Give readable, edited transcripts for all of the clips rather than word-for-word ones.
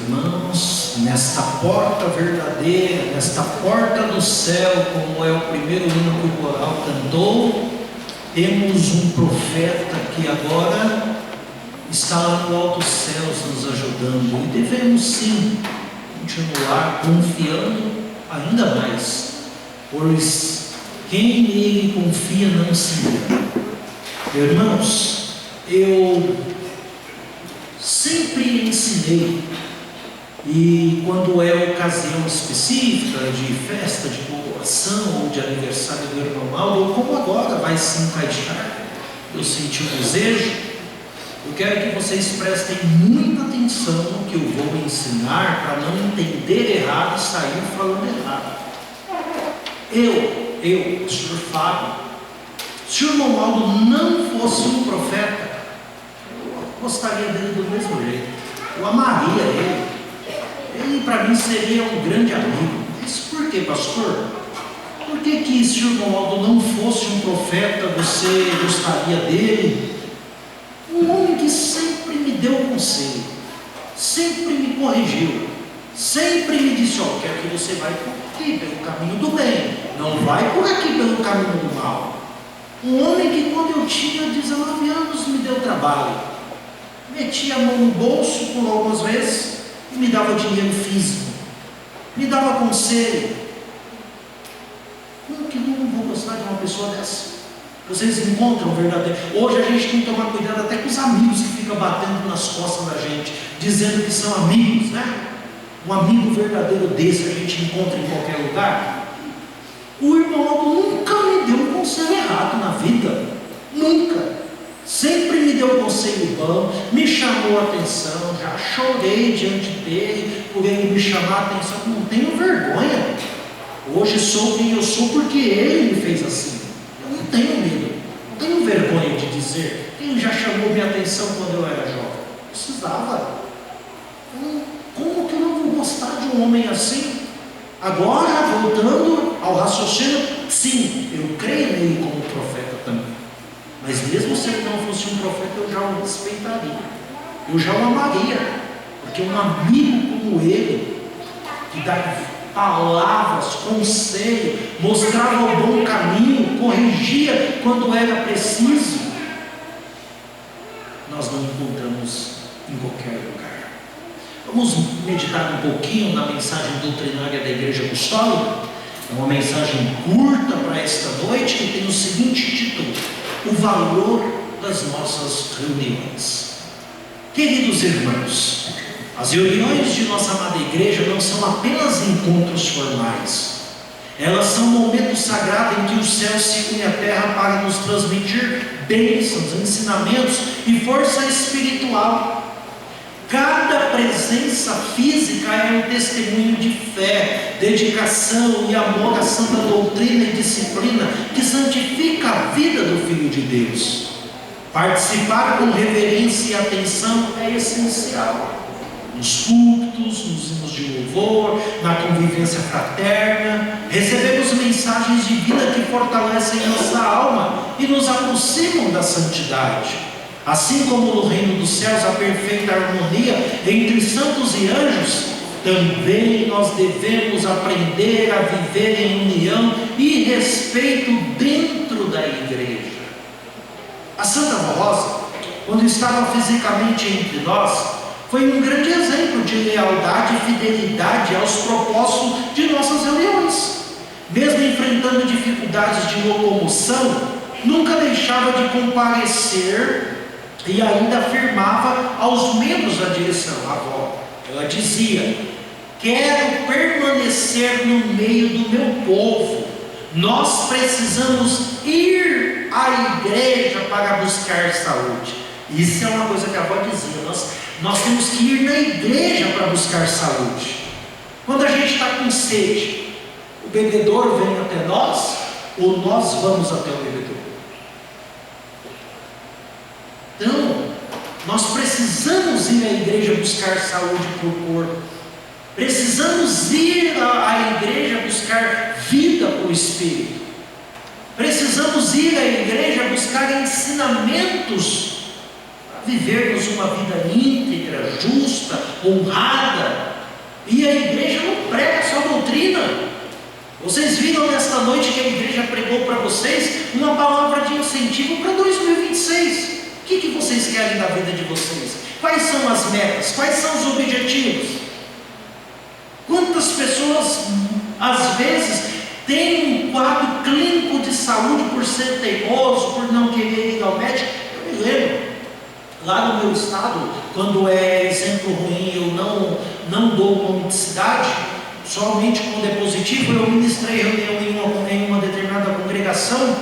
irmãos, nesta porta verdadeira, nesta porta do céu, como é o primeiro hino que o coral cantou, temos um profeta que agora está lá no alto céus nos ajudando, e devemos sim continuar confiando ainda mais, pois quem nele confia não se engana. Irmãos, eu sempre ensinei, e quando é ocasião específica de festa, de povoação ou de aniversário do irmão Mauro, ou como agora vai se encaixar, eu senti o desejo, eu quero que vocês prestem muita atenção no que eu vou ensinar, para não entender errado e sair falando errado. Eu, pastor Fábio, se o irmão Mauro não fosse um profeta, eu gostaria dele do mesmo jeito, eu amaria ele para mim seria um grande amigo. Mas por que, pastor? Por que se o irmão Mauro não fosse um profeta, você gostaria dele? Um homem que sempre me deu conselho, sempre me corrigiu, sempre me disse: ó, quero que você vai por aqui, pelo caminho do bem, não vai por aqui pelo caminho do mal. Um homem que quando eu tinha 19 anos me deu trabalho, metia a mão no bolso por algumas vezes e me dava dinheiro físico, me dava conselho. Como que não vou gostar de uma pessoa dessa? Vocês encontram verdadeiro. Hoje a gente tem que tomar cuidado até com os amigos que ficam batendo nas costas da gente, dizendo que são amigos, né? Um amigo verdadeiro desse a gente encontra em qualquer lugar. O irmão nunca me deu um conselho errado na vida, nunca. Sempre me deu um conselho bom, me chamou a atenção, já chorei diante dele por ele me chamar a atenção. Não tenho vergonha. Hoje sou quem eu sou porque ele me fez assim. Eu não tenho medo, não tenho vergonha de dizer. Ele já chamou minha atenção quando eu era jovem. Precisava. Como que eu não vou gostar de um homem assim? Agora, voltando ao raciocínio, sim, eu creio nele como profeta também. Mas mesmo se ele não fosse um profeta, eu já o respeitaria, eu já o amaria, porque um amigo como ele, que dá palavras, conselho, mostrava o bom caminho, corrigia quando era preciso, nós não encontramos em qualquer lugar. Vamos meditar um pouquinho na mensagem doutrinária da Igreja Apostólica. É uma mensagem curta para esta noite, que tem o seguinte título: o valor das nossas reuniões. Queridos irmãos, as reuniões de nossa amada igreja não são apenas encontros formais. Elas são momentos sagrados em que o céu se une à terra para nos transmitir bênçãos, ensinamentos e força espiritual. Cada presença física é um testemunho de fé, dedicação e amor à santa doutrina e disciplina que santifica a vida do Filho de Deus. Participar com reverência e atenção é essencial. Nos cultos, nos hinos de louvor, na convivência fraterna, recebemos mensagens de vida que fortalecem nossa alma e nos aproximam da santidade. Assim como no reino dos céus a perfeita harmonia entre santos e anjos, também nós devemos aprender a viver em união e respeito dentro da igreja. A Santa Rosa, quando estava fisicamente entre nós, foi um grande exemplo de lealdade e fidelidade aos propósitos de nossas reuniões. Mesmo enfrentando dificuldades de locomoção, nunca deixava de comparecer e ainda afirmava aos membros da direção, a avó, ela dizia: quero permanecer no meio do meu povo, nós precisamos ir à igreja para buscar saúde. Isso é uma coisa que a avó dizia, nós temos que ir na igreja para buscar saúde. Quando a gente está com sede, o bebedor vem até nós ou nós vamos até o bebedor? Então, nós precisamos ir à igreja buscar saúde para o corpo, precisamos ir à igreja buscar vida para o espírito, precisamos ir à igreja buscar ensinamentos para vivermos uma vida íntegra, justa, honrada, E a igreja não prega só doutrina. Vocês viram nesta noite que a igreja pregou para vocês uma palavra de incentivo para 2026. O que vocês querem da vida de vocês? Quais são as metas? Quais são os objetivos? Quantas pessoas, às vezes, têm um quadro clínico de saúde por ser teimoso, por não querer ir ao médico? Eu me lembro, lá no meu estado, quando é exemplo ruim, eu não dou nome de cidade, somente quando é positivo. Eu ministrei reunião em uma determinada congregação,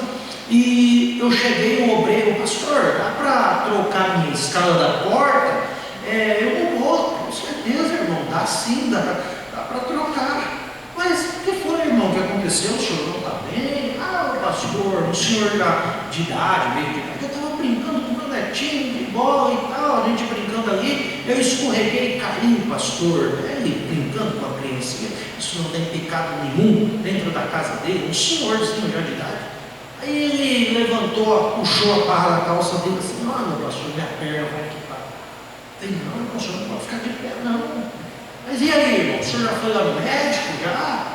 e eu cheguei, o obreiro: pastor, dá para trocar minha escala da porta? Eu não vou. Com certeza, irmão, dá sim, dá para trocar. Mas o que foi, irmão? O que aconteceu? O senhor não está bem? Pastor, o senhor de idade, meio que. Eu estava brincando com o meu netinho de bola e tal, a gente brincando ali, eu escorreguei e caí, pastor. Ele brincando com a criancinha, isso não tem pecado nenhum dentro da casa dele, um senhorzinho já de idade. Aí ele levantou, puxou a barra da calça dele assim: meu pastor, minha perna vai quebrar. Eu falei: não, irmão, o senhor não pode ficar de pé, não. Mas e aí, irmão, o senhor já foi lá no médico? Já?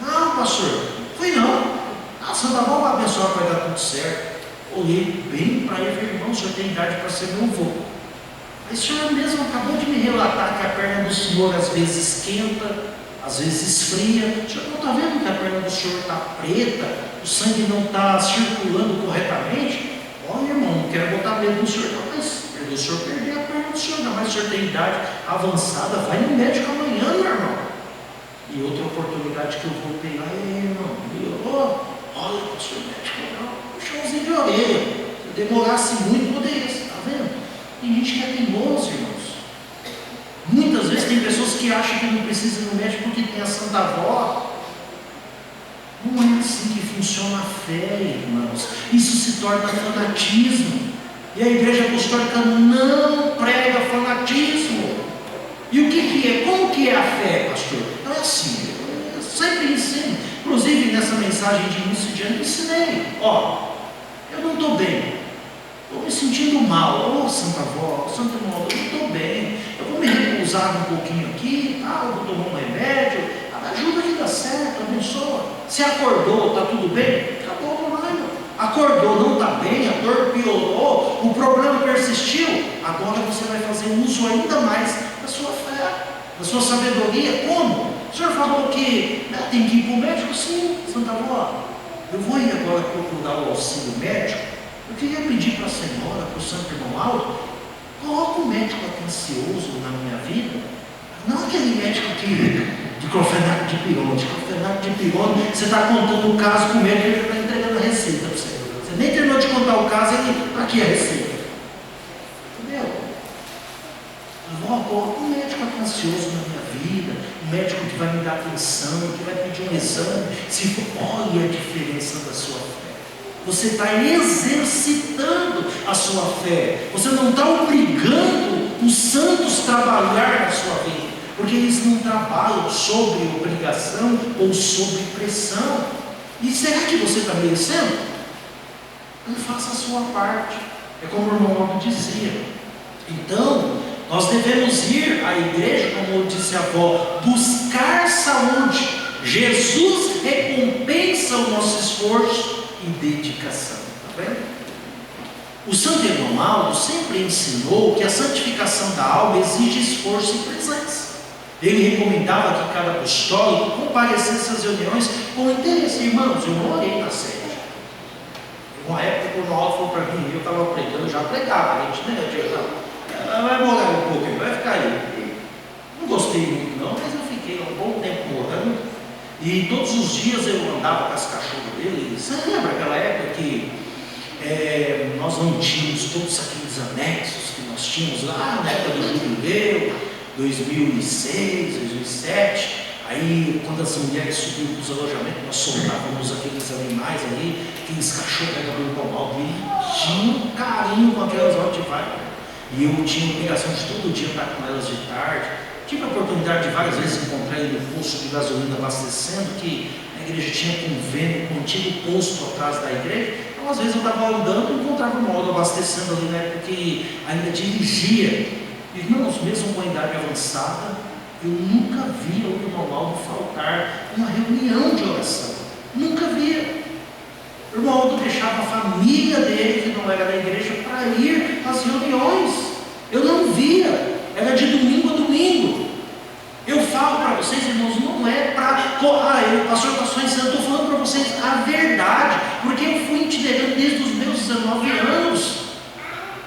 Não, pastor, fui não. Santa Mão vai abençoar, vai dar tudo certo. Olhei bem para ele e falei: irmão, o senhor tem idade para ser meu avô. Mas o senhor mesmo acabou de me relatar que a perna do senhor às vezes esquenta, às vezes esfria. O senhor não está vendo que a perna do senhor está preta, o sangue não está circulando corretamente? Olha, irmão, não quero botar medo no senhor, não, mas o senhor perder a perna do senhor, não, mas o senhor tem idade avançada, vai no médico amanhã, meu irmão. E outra oportunidade que eu voltei lá: irmão, melhorou? Olha, pastor, médico, não, um chãozinho de orelha. Se eu demorasse muito, poderia, está vendo? Tem gente que é teimoso, irmãos. Muitas vezes tem pessoas que acham que não precisa ir no médico porque tem a Santa Avó. Não é assim que funciona a fé, irmãos. Isso se torna fanatismo. E a igreja apostólica não prega fanatismo. E o que é? Como que é a fé, pastor? Não é assim, eu sempre ensino. Inclusive nessa mensagem de início de ano eu ensinei: eu não estou bem, estou me sentindo mal. Santa Avó, Santa Irmã, eu não estou bem, eu vou me repousar um pouquinho aqui, eu vou tomar um remédio, ajuda que dá certo, abençoa. Se acordou, está tudo bem? Acabou o problema. Acordou, não está bem, a dor piorou, o problema persistiu. Agora você vai fazer uso ainda mais da sua fé, da sua sabedoria. Como? O senhor falou que tem que ir para o médico? Sim, Santa Avó. Eu vou ir agora procurar o auxílio médico. Eu queria pedir para a senhora, para o Santo Irmão Aldo, coloca um médico atencioso na minha vida. Não aquele médico de clofenaco de pirona. De clofenaco de pirona, você está contando o caso com o médico, ele já está entregando a receita para você. Você nem terminou de contar o caso, ele está aqui a receita. Entendeu? Avó, coloca um médico atencioso na minha vida, um médico que vai me dar atenção, que vai pedir um exame. Olha a diferença da sua fé. Você está exercitando a sua fé. Você não está obrigando os santos a trabalhar na sua vida, porque eles não trabalham sobre obrigação ou sobre pressão. E será que você está merecendo? Então faça a sua parte. É como o irmão Aldo dizia. Então, nós devemos ir à igreja, como disse a avó, buscar saúde. Jesus recompensa o nosso esforço e dedicação. Está vendo? O Santo Irmão Aldo sempre ensinou que a santificação da alma exige esforço e presença. Ele recomendava que cada apostólico comparecesse às reuniões com interesse. Irmãos, eu morei na sede. Uma época que o irmão Aldo falou para mim, eu estava pregando, eu já pregava, a gente, vai morar um pouco, vai ficar aí. Não gostei muito não, mas eu fiquei um bom tempo morando. E todos os dias eu andava com as cachorras dele. Você lembra aquela época que nós não tínhamos todos aqueles anexos que nós tínhamos lá na época do jubileu, 2006, 2007. Aí, quando as mulheres subiam para os alojamentos, nós soltávamos aqueles animais ali, aqueles cachorros da cabelo palmal, e tinha um carinho com aquelas Rottweiler. E eu tinha a obrigação de todo dia estar com elas de tarde. Tive a oportunidade de várias vezes encontrar ele no posto de gasolina abastecendo, que a igreja tinha convênio com um antigo posto atrás da igreja. Então, às vezes eu estava andando e encontrava o modo abastecendo ali, né, porque ainda dirigia. Irmãos, mesmo com a idade avançada, Eu nunca via o irmão Aldo faltar uma reunião de oração. Nunca via. O irmão Aldo deixava a família dele, que não era da igreja, para ir às reuniões. Eu não via. Era de domingo a domingo. Eu falo para vocês, irmãos, não é para... o pastor está só ensinando, eu estou falando para vocês a verdade, porque eu fui itinerante desde os meus 19 anos.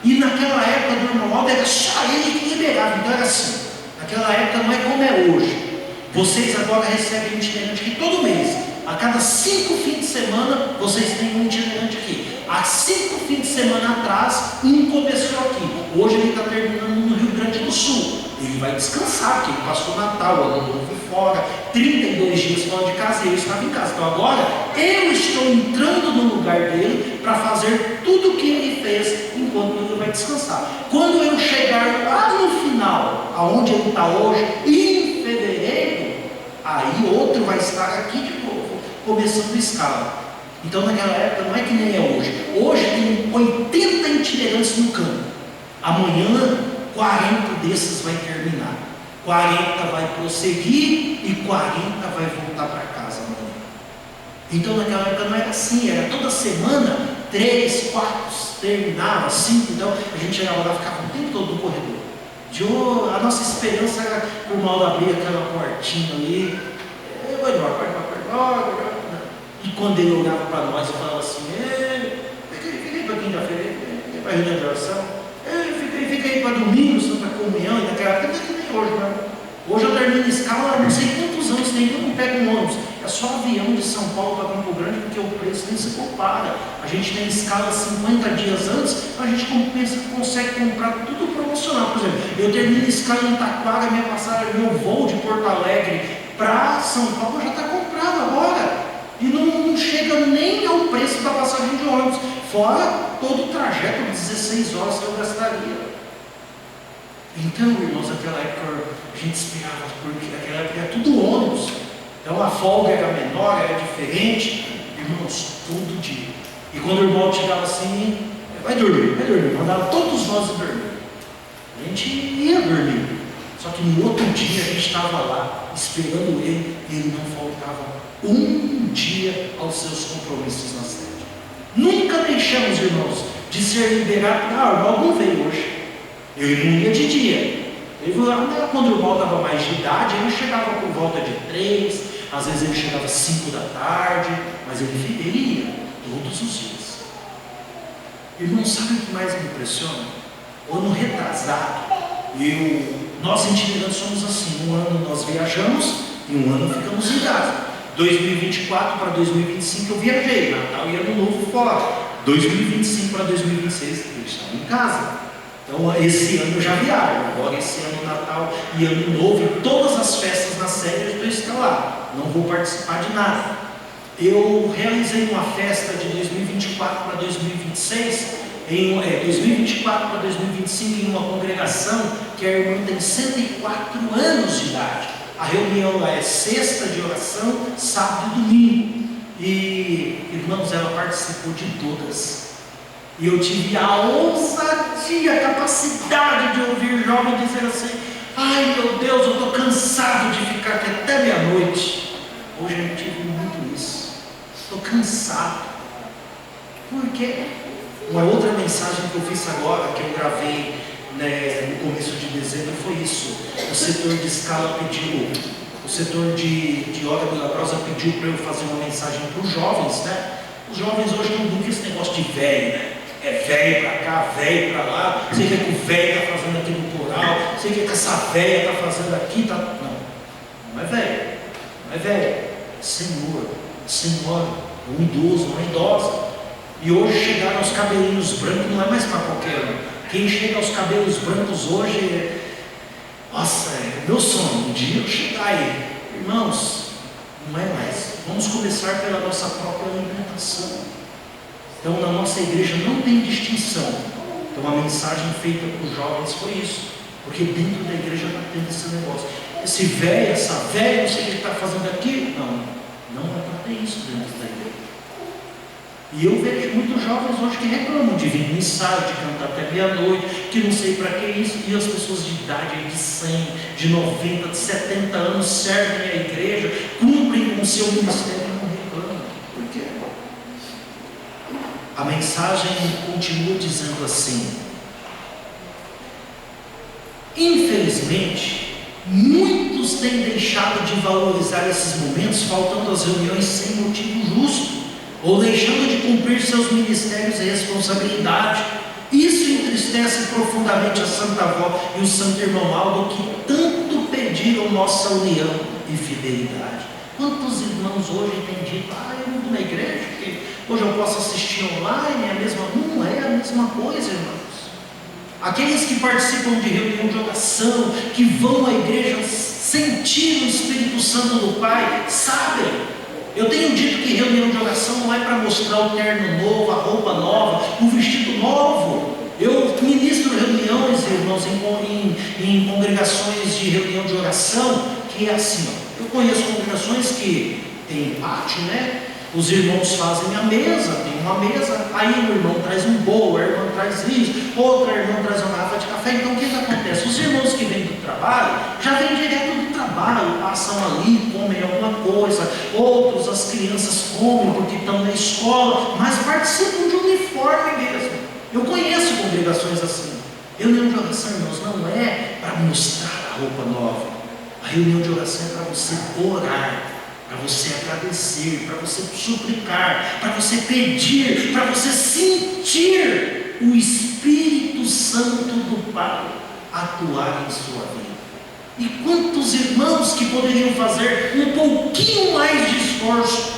E naquela época do irmão Aldo era só ele que liberava. Então era assim. Naquela época não é como é hoje. Vocês agora recebem um itinerante aqui todo mês. A cada 5 fins de semana vocês têm um itinerante aqui. Há 5 fins de semana atrás, um começou aqui. Hoje ele está terminando no Rio Grande do Sul. Ele vai descansar, porque ele passou o Natal, Ano Novo fora, 32 dias fora de casa, e eu estava em casa. Então agora eu estou entrando no lugar dele para fazer tudo o que ele fez enquanto ele vai descansar. Quando eu chegar lá no final, aonde ele está hoje, em fevereiro, aí outro vai estar aqui de novo, começando a escala. Então naquela época não é que nem é hoje. Hoje tem 80 itinerantes no campo. Amanhã 40 desses vai terminar. 40 vai prosseguir e 40 vai voltar para casa amanhã. Então naquela época não era assim, era toda semana 3, 4, terminava 5, então a gente chegava lá e ficava o tempo todo no corredor. A nossa esperança era por mal abrir aquela portinha ali. Eu vou embora. E quando ele olhava para nós e falava assim, fica aí para quinta-feira, fica aí para a reunião de oração, fica aí para domingo, Santa Comunhão, e naquela época não é que nem hoje, né? Hoje eu termino a escala, não sei quantos anos tem, eu não pego um ônibus, é só avião de São Paulo para Campo Grande, porque o preço nem se compara. A gente tem escala 50 dias antes, a gente consegue comprar tudo promocional. Por exemplo, eu termino a escala em Taquara, minha passagem, meu voo de Porto Alegre para São Paulo já está comprado agora. E não chega nem ao preço da passagem de ônibus, fora todo o trajeto de 16 horas que eu gastaria. Então, irmãos, naquela época a gente esperava, porque naquela época era tudo ônibus, então a folga era menor, era diferente, irmãos, todo dia. E quando o irmão chegava assim, vai dormir, mandava todos nós dormir. A gente ia dormir, só que no outro dia a gente estava lá, esperando ele, e ele não faltava um dia aos seus compromissos na sede. Nunca deixamos, irmãos, de ser liberados. O irmão não veio hoje. Ele não ia de dia. Ele veio, quando o irmão estava mais de idade, ele chegava por volta de 3, às vezes ele chegava 5 da tarde, mas ele ia todos os dias. Irmão, sabe o que mais me impressiona? Ano retrasado, nós itinerantes somos assim, um ano nós viajamos e um ano ficamos em casa. 2024 para 2025 eu viajei, Natal e Ano Novo fora. 2025 para 2026 eu estava em casa. Então esse ano eu já viajo. Agora esse ano Natal e Ano Novo, e todas as festas na sede eu estou instalado. Não vou participar de nada. Eu realizei uma festa de 2024 para 2026, 2024 para 2025 em uma congregação que a irmã tem 104 anos de idade. A reunião lá é sexta de oração, sábado e domingo. E, irmãos, ela participou de todas. E eu tive a ousadia, a capacidade de ouvir jovens dizer assim: ai meu Deus, eu estou cansado de ficar aqui até meia-noite. Hoje eu tive muito isso. Estou cansado. Por quê? Uma outra mensagem que eu fiz agora, que eu gravei no começo de dezembro, foi isso. O setor de escala pediu, o setor de Obra Milagrosa pediu para eu fazer uma mensagem para os jovens, né? Os jovens hoje não dão esse negócio de velho, né? É velho para cá, velho para lá, sei o que o velho está fazendo aqui no coral, sei o que essa velha está fazendo aqui, não é velho, não é velho, é senhora, um idoso, uma idosa. E hoje chegaram aos cabelinhos brancos, não é mais para qualquer um. Quem chega aos cabelos brancos hoje nossa, é meu sonho, um dia eu chegar aí. Irmãos, não é mais. Vamos começar pela nossa própria alimentação. Então na nossa igreja não tem distinção. Então a mensagem feita para os jovens foi isso. Porque dentro da igreja está tendo esse negócio. Esse velho, essa velha, não sei o que está fazendo aqui. Não é para ter isso dentro da igreja. E eu vejo muitos jovens hoje que reclamam de vir no ensaio, de cantar até meia-noite, que não sei para que isso, e as pessoas de idade de 100, de 90, de 70 anos servem à igreja, cumprem com o seu ministério e não reclamam. Por quê? A mensagem continua dizendo assim: infelizmente, muitos têm deixado de valorizar esses momentos, faltando às reuniões sem motivo justo, ou deixando de cumprir seus ministérios e responsabilidade. Isso entristece profundamente a Santa Avó e o Santo Irmão Aldo, que tanto pediram nossa união e fidelidade. Quantos irmãos hoje têm dito: eu não vou na igreja, porque hoje eu posso assistir online, é a mesma. Não é a mesma coisa, irmãos. Aqueles que participam de reunião de oração, que vão à igreja sentir o Espírito Santo do Pai, sabem. Eu tenho dito que reunião de oração não é para mostrar o terno novo, a roupa nova, o vestido novo. Eu ministro reuniões, irmãos, em congregações de reunião de oração, que é assim, eu conheço congregações que tem pátio, né? Os irmãos fazem a mesa, tem uma mesa, aí o irmão traz um bolo, a irmã traz isso, outra irmã traz uma garrafa de café. Então o que acontece? Os irmãos que vêm do trabalho, já vêm direto do trabalho, passam ali, comem alguma coisa, outros, as crianças comem porque estão na escola, mas participam de uniforme mesmo. Eu conheço congregações assim. Reunião de oração, irmãos, não é para mostrar a roupa nova. A reunião de oração é para você orar, para você agradecer, para você suplicar, para você pedir, para você sentir o Espírito Santo do Pai atuar em sua vida. E quantos irmãos que poderiam fazer um pouquinho mais de esforço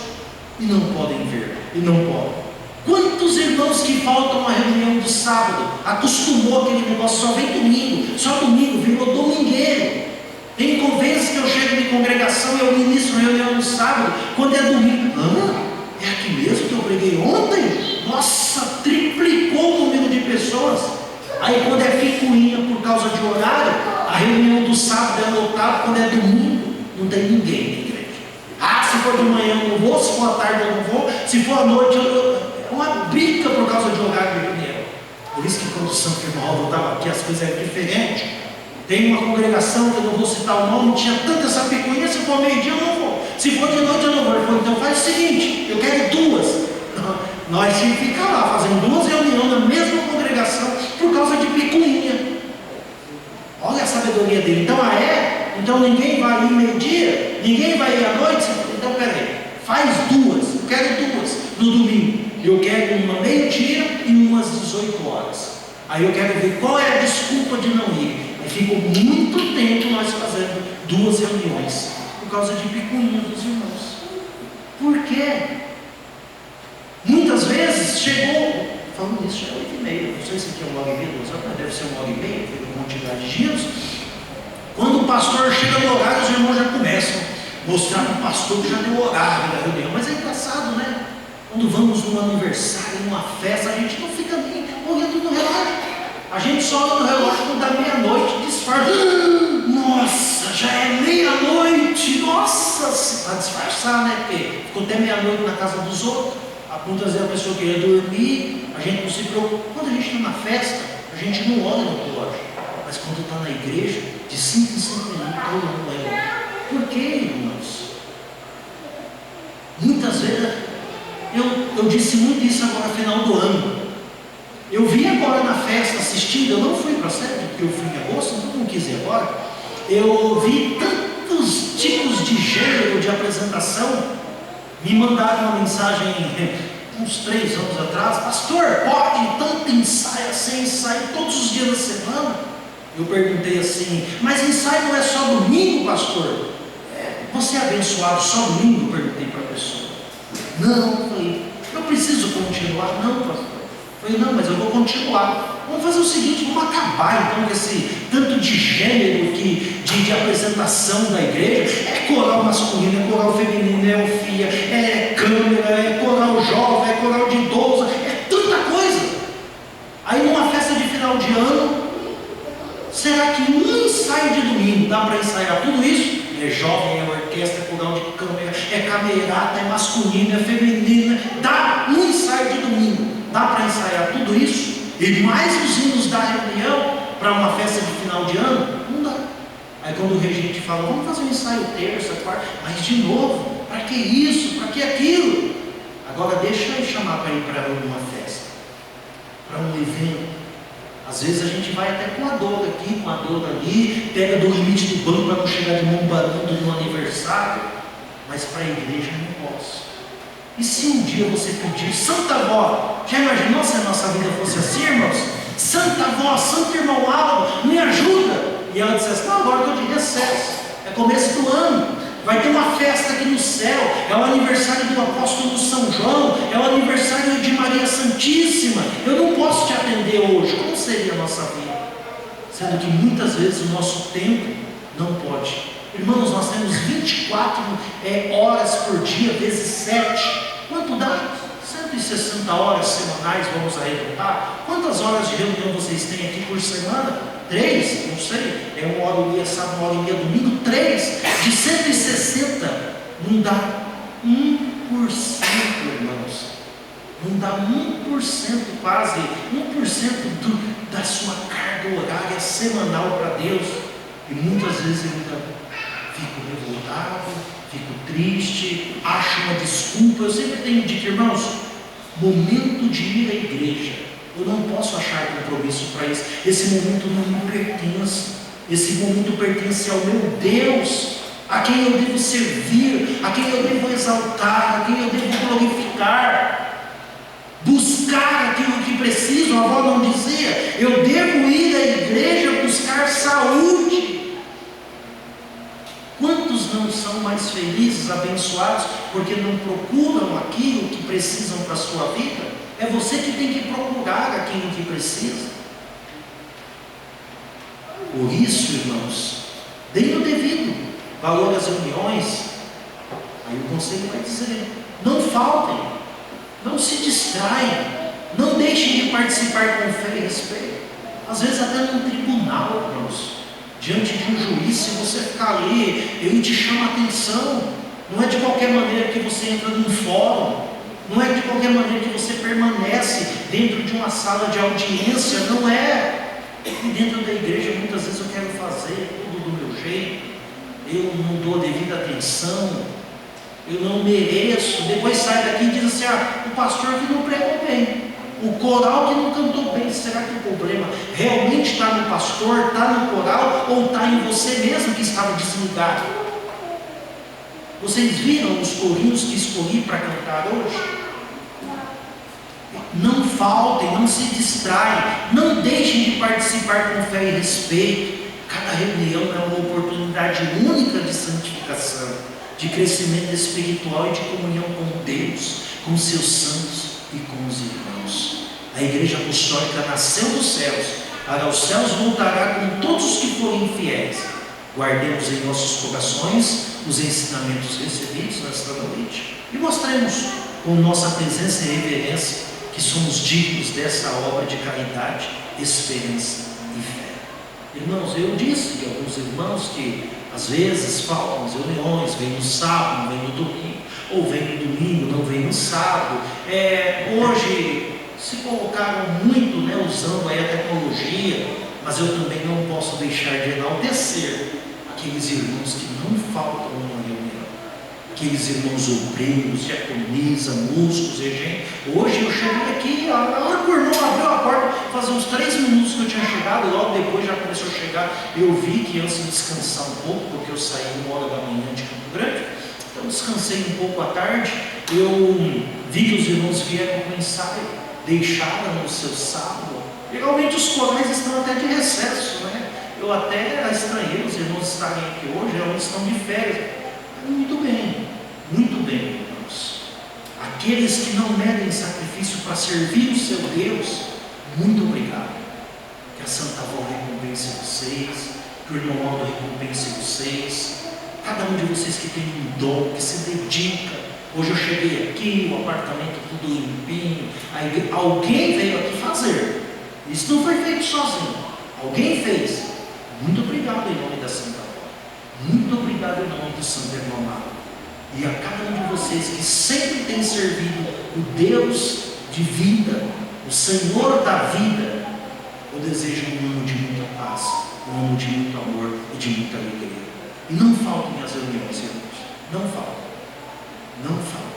e não podem ver, e não podem. Quantos irmãos que faltam à reunião do sábado, acostumou aquele negócio, só vem domingo, só domingo, virou domingueiro. Tem vezes que eu chego de congregação e eu ministro reunião no sábado, quando é domingo, é aqui mesmo que eu preguei ontem? Nossa, triplicou o número de pessoas. Aí quando é picuinha por causa de horário, a reunião do sábado é lotada, quando é domingo, não tem ninguém na igreja. Se for de manhã eu não vou, se for à tarde eu não vou, se for à noite eu não. É uma briga por causa de horário de reunião. Por isso que quando o Santo Irmão estava aqui, as coisas eram diferentes. Tem uma congregação, que eu não vou citar o nome, tinha tanta essa picuinha, se for meio-dia eu não vou, se for de noite eu não vou. Ele falou: então faz o seguinte, eu quero duas. Nós tínhamos que ficar lá, fazendo duas reuniões na mesma congregação, por causa de picuinha. Olha a sabedoria dele. Então ninguém vai ir meio-dia, ninguém vai ir à noite. Então peraí, faz duas, eu quero duas no domingo. Eu quero uma meio-dia e umas 18 horas. Aí eu quero ver qual é a desculpa de não ir. E ficou muito tempo nós fazendo duas reuniões, por causa de picuinha dos irmãos. Por quê? Muitas vezes chegou, falando nisso, já é 8h30, não sei se aqui é 1h30, 2 horas, deve ser 1h30, pela quantidade de dias. Quando o pastor chega no horário, os irmãos já começam a mostrar para o pastor que já deu horário da reunião. Mas é engraçado, né? Quando vamos num aniversário, numa festa, a gente não fica nem olhando no relógio. A gente só olha no relógio quando dá meia-noite e disfarça. Nossa, já é meia-noite. Nossa, para disfarçar, né? Porque ficou até meia-noite na casa dos outros. Muitas vezes a pessoa queria dormir, a gente não se preocupa. Quando a gente está na festa, a gente não olha no relógio. Mas quando está na igreja, de 5 em 5 minutos, todo mundo vai olhar. Por quê, irmãos? Muitas vezes, eu disse muito isso agora no final do ano. Eu vi agora na festa assistindo, eu não fui para a sede, porque eu fui em agosto, então não quis ir agora. Eu vi tantos tipos de gênero de apresentação. Me mandaram uma mensagem uns 3 anos atrás: pastor, pode tanto ensaio assim, ensaio todos os dias da semana? Eu perguntei assim: mas ensaio não é só domingo, pastor? Você é abençoado só domingo? Eu perguntei para a pessoa. Não, eu falei, eu preciso continuar? Não, pastor. Eu falei, não, mas eu vou continuar. Vamos fazer o seguinte, vamos acabar então com esse tanto de gênero de apresentação da igreja. É coral masculino, é coral feminino, é orfia, é câmera, é coral jovem, é coral de idoso, é tanta coisa. Aí numa festa de final de ano, será que um ensaio de domingo dá para ensaiar tudo isso? É jovem, é orquestra, é coral de câmera, é camerata, é masculino, é feminino. Dá um ensaio ensaio de domingo, dá para ensaiar tudo isso? E mais os hinos da reunião para uma festa de final de ano? Não dá. Aí quando o regente fala, vamos fazer um ensaio terça, quarta, mas de novo, para que isso? Para que aquilo? Agora deixa eu chamar para ir para uma festa, para um evento. Às vezes a gente vai até com a dor aqui, com a dor ali, pega do limite do banco para não chegar de mão barulho no aniversário, mas para a igreja não posso. E se um dia você pedir, Santa Avó, já imaginou se a nossa vida fosse assim, irmãos? Santa Avó, Santo Irmão Álvaro, me ajuda! E ela dissesse, não, agora eu estou de recesso, é começo do ano, vai ter uma festa aqui no céu, é o aniversário do apóstolo São João, é o aniversário de Maria Santíssima, eu não posso te atender hoje. Como seria a nossa vida? Sendo que muitas vezes o nosso tempo não pode. Irmãos, nós temos 24 horas por dia, vezes 7. Quanto dá? 160 horas semanais, vamos arredondar. Quantas horas de reunião vocês têm aqui por semana? 3? Não sei. É 1h30 sábado, 1h30 domingo. 3 de 160. Não dá 1%, irmãos. Não dá 1% quase. 1% da sua carga horária semanal para Deus. E muitas vezes eu ainda fico revoltado, fico triste, acho uma desculpa. Eu sempre tenho dito, irmãos, momento de ir à igreja, eu não posso achar compromisso para isso. Esse momento não me pertence. Esse momento pertence ao meu Deus, a quem eu devo servir, a quem eu devo exaltar, a quem eu devo glorificar, buscar aquilo que preciso. A avó não dizia, eu devo ir à igreja buscar saúde. Quantos não são mais felizes, abençoados, porque não procuram aquilo que precisam para a sua vida? É você que tem que procurar aquilo que precisa. Por isso, irmãos, deem o devido valor às reuniões. Aí o conselho vai dizer, não faltem, não se distraiam, não deixem de participar com fé e respeito. Às vezes até num tribunal, irmãos, diante de um juiz, se você ficar ali, ele te chama a atenção. Não é de qualquer maneira que você entra num fórum, não é de qualquer maneira que você permanece dentro de uma sala de audiência, não é. E dentro da igreja, muitas vezes eu quero fazer tudo do meu jeito, eu não dou a devida atenção, eu não mereço. Depois sai daqui e diz assim, o pastor que não pregou bem, o coral que não cantou bem. Será que o problema realmente está no pastor, está no coral, ou está em você mesmo que estava desligado? Vocês viram os corinhos que escolhi para cantar hoje? Não faltem, não se distraem, não deixem de participar com fé e respeito. Cada reunião é uma oportunidade única de santificação, de crescimento espiritual e de comunhão com Deus, com seus santos e com os irmãos. A igreja apostólica nasceu dos céus, para os céus voltará com todos os que forem infiéis. Guardemos em nossos corações os ensinamentos recebidos nesta noite e mostremos com nossa presença e reverência que somos dignos dessa obra de caridade, esperança e fé. Irmãos, eu disse a alguns irmãos que às vezes faltam as reuniões, vem no sábado, não vem no domingo, ou vem no domingo, não vem no sábado. Hoje se colocaram muito, usando aí a tecnologia, mas eu também não posso deixar de enaltecer aqueles irmãos que não faltam numa reunião, aqueles irmãos obreiros, diaconisa, músicos, regente. Hoje eu cheguei aqui, a hora que o irmão abriu a porta, fazia uns 3 minutos que eu tinha chegado, logo depois já começou a chegar. Eu vi que antes de descansar um pouco, porque eu saí 1h de Campo Grande, então descansei um pouco à tarde. Eu vi que os irmãos vieram com ensaio, deixaram no seu sábado. Geralmente os corais estão até de recesso, Eu até estranhei os irmãos estarem aqui hoje, geralmente estão de férias. Muito bem, irmãos. Aqueles que não medem sacrifício para servir o seu Deus, muito obrigado. Que a Santa Avó recompense vocês, que o irmão Aldo recompense vocês, cada um de vocês que tem um dom, que se dedica. Hoje eu cheguei aqui, o apartamento tudo limpinho, alguém veio aqui fazer. Isso não foi feito sozinho, alguém fez. Muito obrigado em nome da Santa Avó. Muito obrigado em nome do Santo Irmão Amado. E a cada um de vocês que sempre tem servido o Deus de de vida, o Senhor da vida, eu desejo um ano de muita paz, um ano de muito amor e de muita alegria. E não faltem as reuniões, irmãos. Não faltam. Não faltam.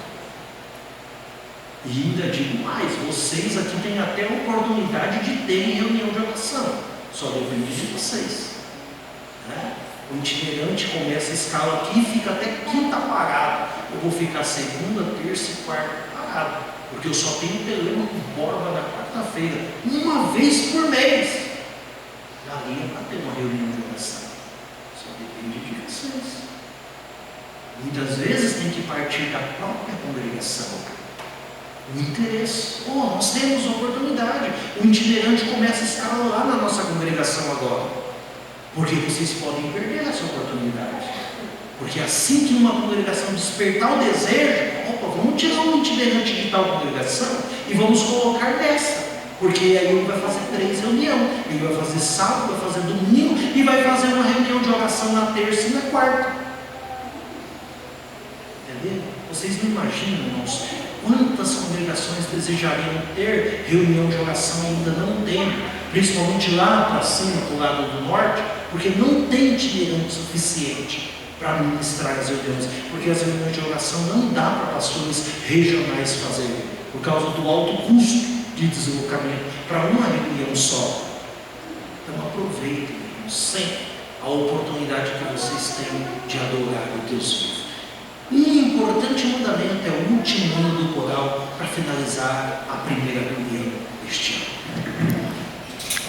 E ainda digo mais, vocês aqui têm até a oportunidade de terem reunião de oração. Só depende de vocês. Né? O itinerante começa a escala aqui e fica até quinta parado. Eu vou ficar segunda, terça e quarta parado. Porque eu só tenho telema com borba na quarta-feira. Uma vez por mês. Daria para ter uma reunião de oração. Só depende de vocês. Muitas vezes tem que partir da própria congregação. O interesse. Nós temos oportunidade. O itinerante começa a escalar lá na nossa congregação agora. Porque vocês podem perder essa oportunidade. Porque assim que uma congregação despertar o desejo, vamos tirar um itinerante de tal congregação e vamos colocar nessa. Porque aí ele vai fazer 3 reuniões. Ele vai fazer sábado, vai fazer domingo e vai fazer uma reunião de oração na terça e na quarta. Entendeu? Vocês não imaginam, irmãos, quantas congregações desejariam ter reunião de oração e ainda não tem, principalmente lá para cima, para o lado do norte, porque não tem itinerante suficiente para ministrar as reuniões, porque as reuniões de oração não dá para pastores regionais fazerem, por causa do alto custo de deslocamento para uma reunião só. Então aproveitem, irmãos, sempre a oportunidade que vocês têm de adorar o Deus vivo. Um importante mandamento é o último hino do coral para finalizar a primeira reunião deste ano.